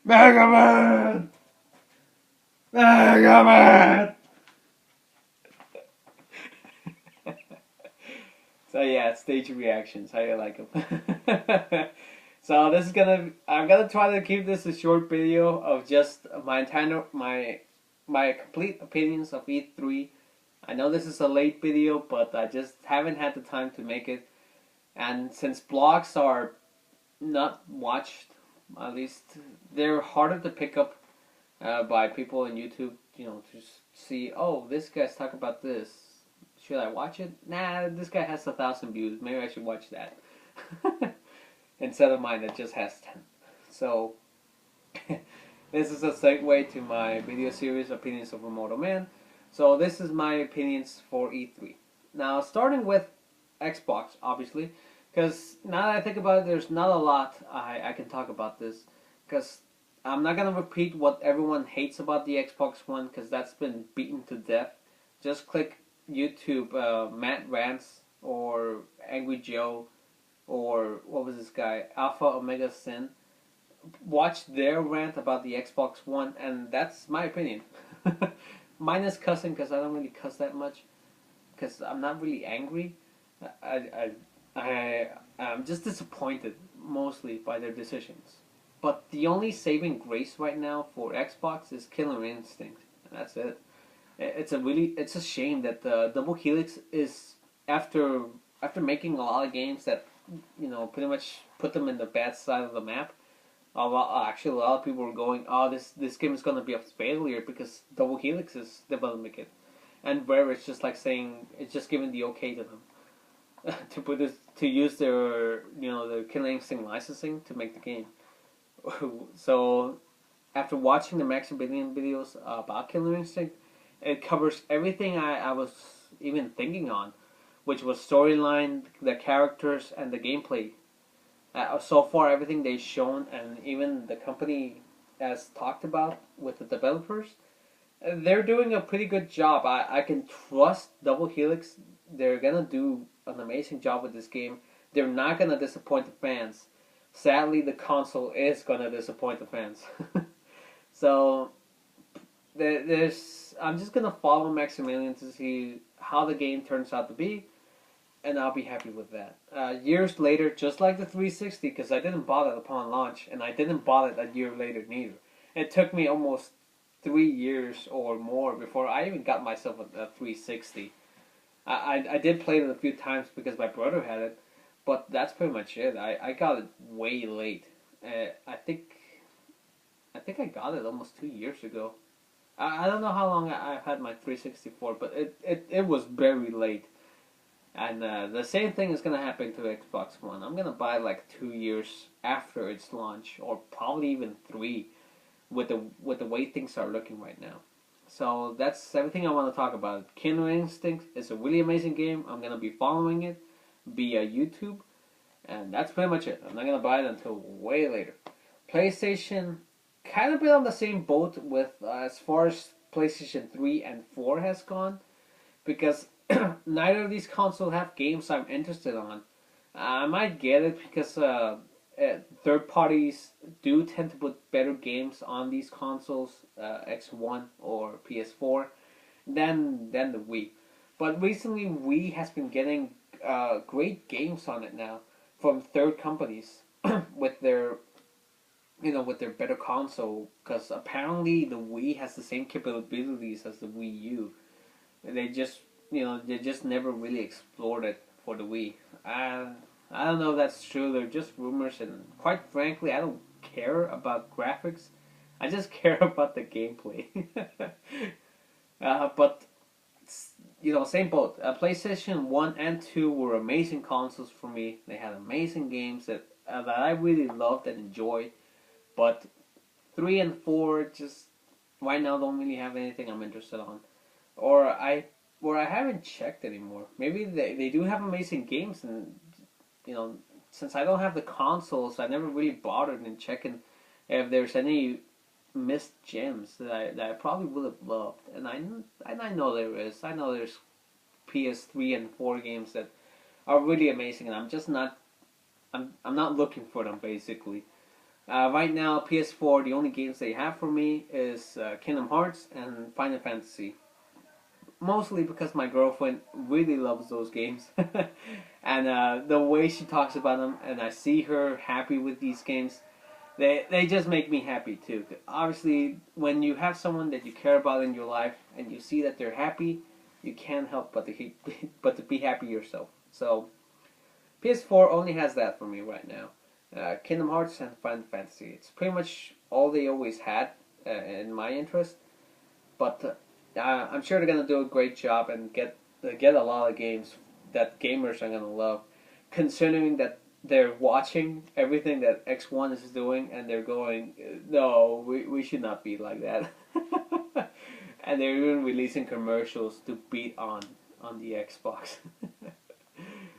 Mega Man! Mega Man! So yeah, stage reactions. How you like them? So this is I'm gonna try to keep this a short video of just my complete opinions of E3. I know this is a late video, but I just haven't had the time to make it. And since blogs are not watched, at least they're harder to pick up by people on YouTube. You know, to see, oh, this guy's talking about this. Should I watch it? Nah, this guy has 1,000 views. Maybe I should watch that instead of mine that just has 10. So this is a segue to my video series, Opinions of a Mortal Man. So this is my opinions for E3. Now, starting with Xbox, obviously, because now that I think about it, there's not a lot I can talk about this, because I'm not going to repeat what everyone hates about the Xbox One, because that's been beaten to death. Just click YouTube, Matt Rants, or Angry Joe, or what was this guy, Alpha Omega Sin. Watch their rant about the Xbox One, and that's my opinion. Minus cussing, because I don't really cuss that much, because I'm not really angry. I'm just disappointed mostly by their decisions. But the only saving grace right now for Xbox is Killer Instinct. And that's it. It's a shame that Double Helix is after making a lot of games that pretty much put them in the bad side of the map. Actually, a lot of people were going, "Oh, this game is gonna be a failure because Double Helix is developing it," and Rare is just like saying it's just giving the okay to them to use their their Killer Instinct licensing to make the game. So after watching the Maximilian videos about Killer Instinct, it covers everything I was even thinking on, which was storyline, the characters, and the gameplay. So far, everything they've shown, and even the company has talked about with the developers, they're doing a pretty good job. I can trust Double Helix. They're gonna do an amazing job with this game. They're not gonna disappoint the fans. Sadly, the console is gonna disappoint the fans. So I'm just gonna follow Maximilian to see how the game turns out to be, and I'll be happy with that. Years later, just like the 360, because I didn't bought it upon launch, and I didn't bought it a year later neither. It took me almost 3 years or more before I even got myself a 360. I did play it a few times because my brother had it, but that's pretty much it. I got it way late. I think I got it almost 2 years ago. I don't know how long I've had my 360 for, but it was very late. And the same thing is going to happen to Xbox One. I'm going to buy like 2 years after its launch, or probably even 3, with the way things are looking right now. So that's everything I want to talk about. Killer Instinct is a really amazing game. I'm going to be following it via YouTube, and that's pretty much it. I'm not going to buy it until way later. PlayStation, kind of been on the same boat with as far as PlayStation 3 and 4 has gone, because neither of these consoles have games I'm interested on. I might get it because third parties do tend to put better games on these consoles, X1 or PS4, than the Wii. But recently, Wii has been getting great games on it now from third companies with their with their better console, because apparently the Wii has the same capabilities as the Wii U. They just they just never really explored it for the Wii. I don't know if that's true. They're just rumors, and quite frankly, I don't care about graphics. I just care about the gameplay. But same boat. PlayStation 1 and 2 were amazing consoles for me. They had amazing games that I really loved and enjoyed. But 3 and 4 just right now don't really have anything I'm interested on, or I haven't checked anymore. Maybe they do have amazing games, and since I don't have the consoles, I never really bothered in checking if there's any missed gems that I probably would have loved. And I know there is. I know there's PS3 and 4 games that are really amazing, and I'm just not I'm not looking for them basically. Right now, PS4, the only games they have for me is Kingdom Hearts and Final Fantasy. Mostly because my girlfriend really loves those games. And the way she talks about them, and I see her happy with these games, they just make me happy too. Obviously, when you have someone that you care about in your life and you see that they're happy, you can't help but to but to be happy yourself. So PS4 only has that for me right now. Kingdom Hearts and Final Fantasy. It's pretty much all they always had in my interest. But I'm sure they're gonna do a great job and get a lot of games that gamers are gonna love, considering that they're watching everything that X1 is doing and they're going, no, we should not be like that. And they're even releasing commercials to beat on the Xbox.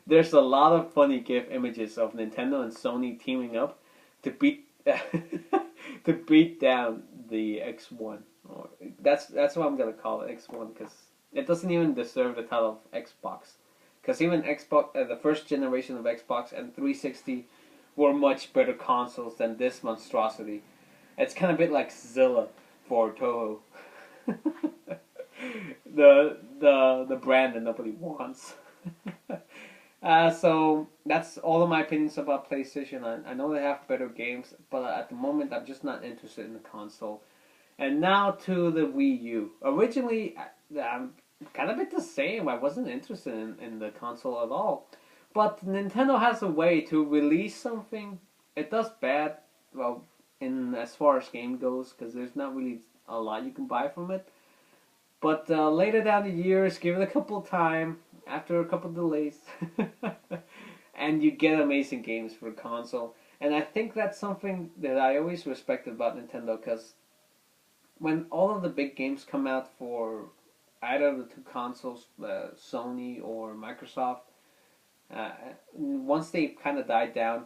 There's a lot of funny GIF images of Nintendo and Sony teaming up to beat to beat down the X1. Or that's what I'm gonna call it, X1, because it doesn't even deserve the title of Xbox. Because even Xbox, the first generation of Xbox and 360 were much better consoles than this monstrosity. It's kind of a bit like Zilla for Toho. the brand that nobody wants. So that's all of my opinions about PlayStation. I know they have better games, but at the moment I'm just not interested in the console. And now to the Wii U. Originally, I'm kind of a bit the same. I wasn't interested in the console at all. But Nintendo has a way to release something. It does bad, well, in as far as game goes, because there's not really a lot you can buy from it. But later down the years, give it a couple time, after a couple delays, and you get amazing games for console. And I think that's something that I always respected about Nintendo, because when all of the big games come out for either of the two consoles, Sony or Microsoft, once they kind of died down,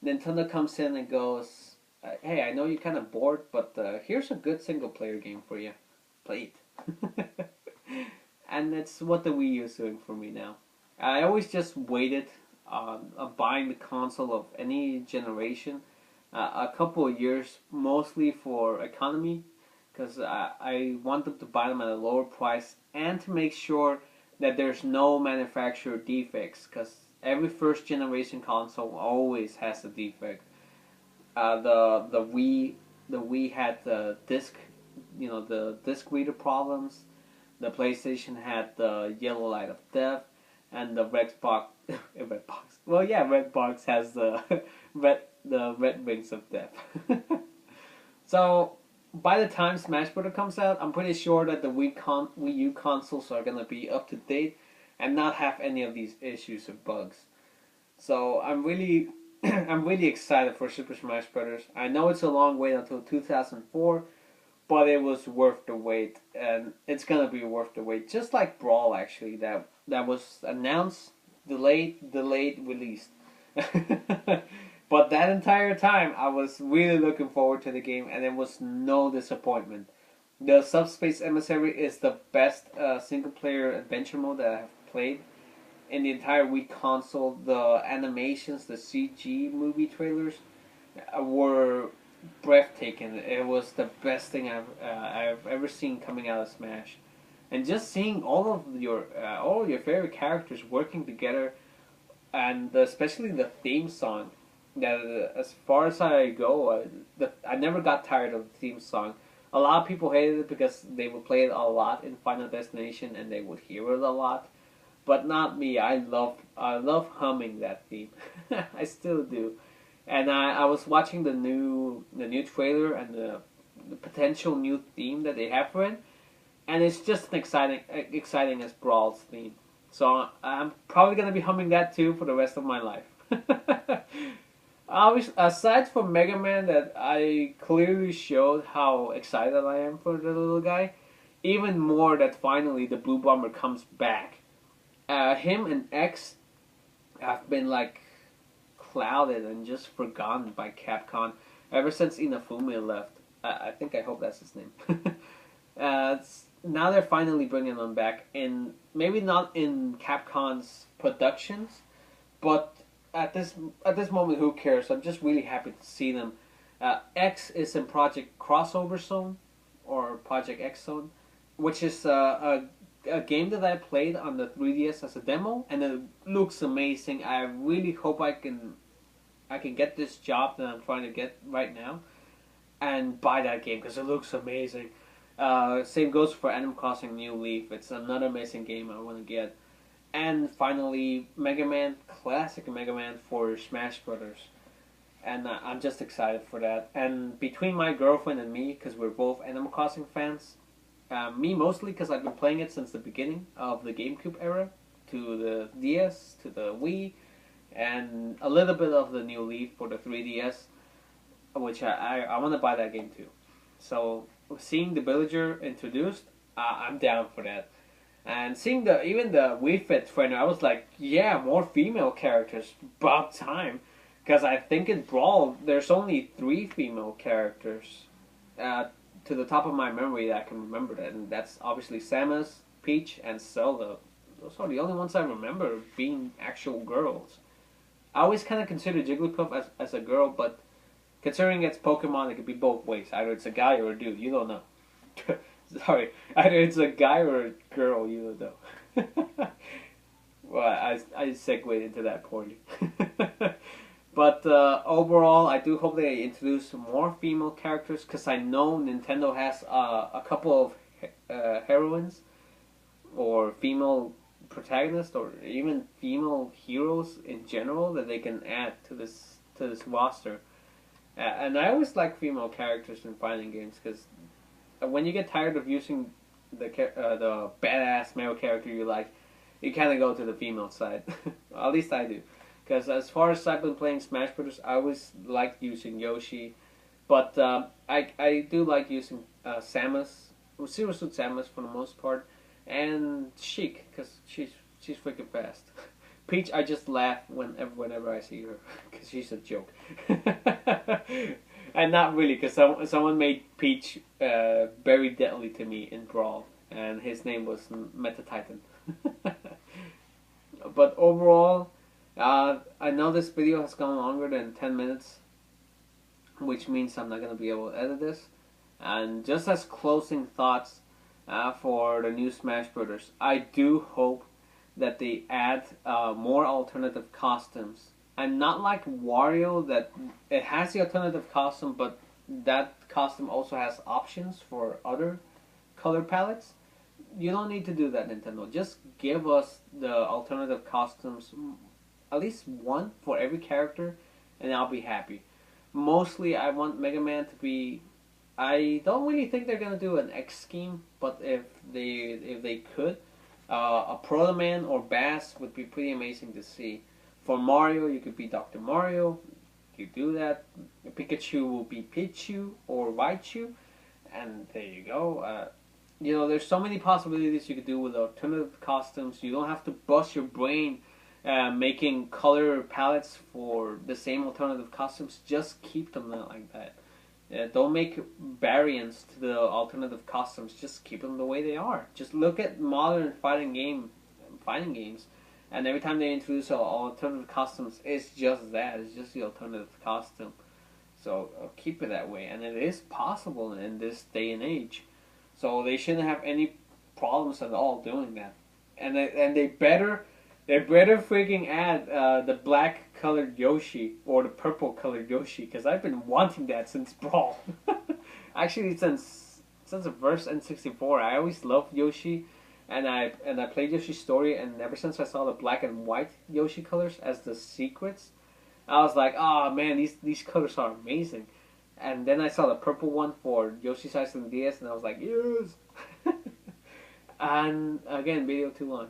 Nintendo comes in and goes, hey, I know you're kind of bored, but here's a good single player game for you. Play it. And that's what the Wii U is doing for me now. I always just waited on buying the console of any generation a couple of years, mostly for economy, because I wanted to buy them at a lower price and to make sure that there's no manufacturer defects, because every first generation console always has a defect. The Wii had the disc, the disc reader problems. The PlayStation had the yellow light of death, and the Redbox. Well, yeah, Redbox has the red rings of death. So by the time Smash Bros. Comes out, I'm pretty sure that the Wii U consoles are gonna be up to date and not have any of these issues or bugs. So I'm really I'm really excited for Super Smash Bros. I know it's a long wait until 2004. But it was worth the wait, and it's gonna be worth the wait. Just like Brawl, actually, that was announced, delayed, released. But that entire time, I was really looking forward to the game, and it was no disappointment. The Subspace Emissary is the best single-player adventure mode that I have played in the entire Wii console. The animations, the CG movie trailers were breathtaking. It was the best thing I've ever seen coming out of Smash, and just seeing all of your favorite characters working together, and especially the theme song. That as far as I go, I never got tired of the theme song. A lot of people hated it because they would play it a lot in Final Destination and they would hear it a lot, but not me. I love humming that theme. I still do. And I was watching the new trailer and the potential new theme that they have for it, and it's just an exciting as Brawl's theme. So I'm probably gonna be humming that too for the rest of my life. Aside from Mega Man, that I clearly showed how excited I am for the little guy, even more that finally the Blue Bomber comes back. Him and X have been like clouded and just forgotten by Capcom ever since Inafune left. I hope that's his name. Now they're finally bringing them back, in maybe not in Capcom's productions, but at this moment, who cares? I'm just really happy to see them X is in Project Crossover Zone or Project X Zone, which is a game that I played on the 3DS as a demo, and it looks amazing. I really hope I can get this job that I'm trying to get right now and buy that game because it looks amazing. Same goes for Animal Crossing New Leaf. It's another amazing game I want to get. And finally, Mega Man, classic Mega Man for Smash Brothers. And I'm just excited for that. And between my girlfriend and me, because we're both Animal Crossing fans, me mostly because I've been playing it since the beginning of the GameCube era, to the DS, to the Wii, and a little bit of the New Leaf for the 3DS, which I want to buy that game too. So seeing the Villager introduced, I'm down for that. And seeing even the Wii Fit trainer, I was like, yeah, more female characters, about time. Because I think in Brawl, there's only 3 female characters. To the top of my memory that I can remember that. And that's obviously Samus, Peach, and Zelda. Those are the only ones I remember being actual girls. I always kind of consider Jigglypuff as a girl, but considering it's Pokemon, it could be both ways. Either it's a guy or a dude, you don't know. Sorry, either it's a guy or a girl, you don't know. Well, I segued into that poorly. But overall, I do hope they introduce more female characters because I know Nintendo has a couple of heroines or female protagonists or even female heroes in general that they can add to this roster. And I always like female characters in fighting games because when you get tired of using the badass male character you like, you kind of go to the female side. At least I do. Because as far as I've been playing Smash Brothers, I always liked using Yoshi, but I do like using Samus, Zero Suit Samus for the most part, and Sheik because she's freaking fast. Peach, I just laugh whenever I see her because she's a joke, and not really because someone made Peach very deadly to me in Brawl, and his name was Meta Titan. But overall. I know this video has gone longer than 10 minutes, which means I'm not going to be able to edit this. And just as closing thoughts for the new Smash Brothers, I do hope that they add more alternative costumes. And not like Wario, that it has the alternative costume, but that costume also has options for other color palettes. You don't need to do that, Nintendo. Just give us the alternative costumes, at least one for every character, and I'll be happy. Mostly, I want Mega Man to be. I don't really think they're gonna do an X scheme, but if they could, a Proto Man or Bass would be pretty amazing to see. For Mario, you could be Dr. Mario. You do that. Pikachu will be Pichu or Raichu, and there you go. There's so many possibilities you could do with alternative costumes. You don't have to bust your brain. Making color palettes for the same alternative costumes, just keep them like that. Don't make variants to the alternative costumes. Just keep them the way they are. Just look at modern fighting games, and every time they introduce alternative costumes, it's just that. It's just the alternative costume. So keep it that way, and it is possible in this day and age. So they shouldn't have any problems at all doing that, and they better. They better freaking add the black colored Yoshi or the purple colored Yoshi because I've been wanting that since Brawl. Actually, since the first N64, I always loved Yoshi, and I played Yoshi's Story, and ever since I saw the black and white Yoshi colors as the secrets, I was like, oh man, these colors are amazing. And then I saw the purple one for Yoshi's Island DS, and I was like, yes. And again, video too long.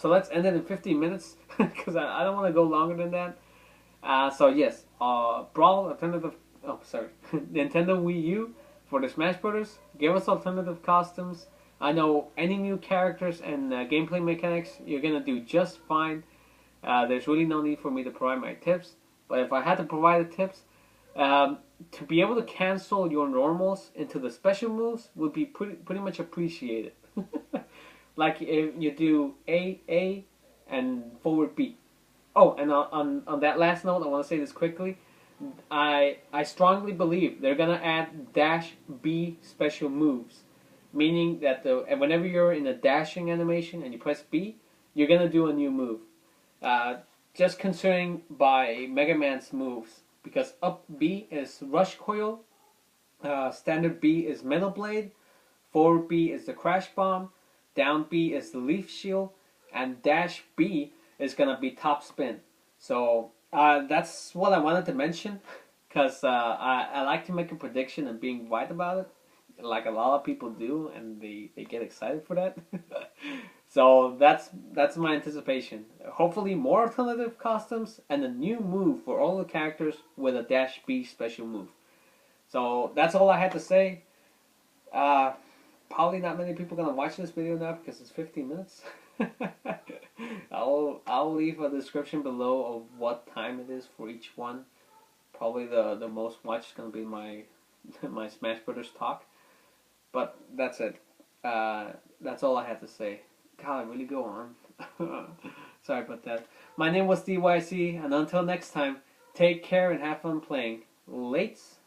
So let's end it in 15 minutes because I don't want to go longer than that. So yes, Brawl alternative. Oh, sorry, Nintendo Wii U for the Smash Brothers. Give us alternative costumes. I know any new characters and gameplay mechanics, you're gonna do just fine. There's really no need for me to provide my tips. But if I had to provide the tips, to be able to cancel your normals into the special moves would be pretty much appreciated. Like if you do A, and forward B. Oh, and on that last note, I want to say this quickly. I strongly believe they're gonna add dash B special moves, meaning that whenever you're in a dashing animation and you press B, you're gonna do a new move. Uh, just concerning by Mega Man's moves, because up B is Rush Coil, standard B is Metal Blade, forward B is the Crash Bomb, down B is the Leaf Shield, and dash B is gonna be Top Spin. So that's what I wanted to mention, because I like to make a prediction and being right about it, like a lot of people do, and they get excited for that. So that's my anticipation. Hopefully more alternative costumes and a new move for all the characters with a dash B special move. So that's all I had to say. Probably not many people gonna watch this video now because it's 15 minutes. I'll leave a description below of what time it is for each one. Probably the most watched is gonna be my my Smash Brothers talk. But that's it. That's all I had to say. God, I really go on. Sorry about that. My name was DYC, and until next time, take care and have fun playing. Latz.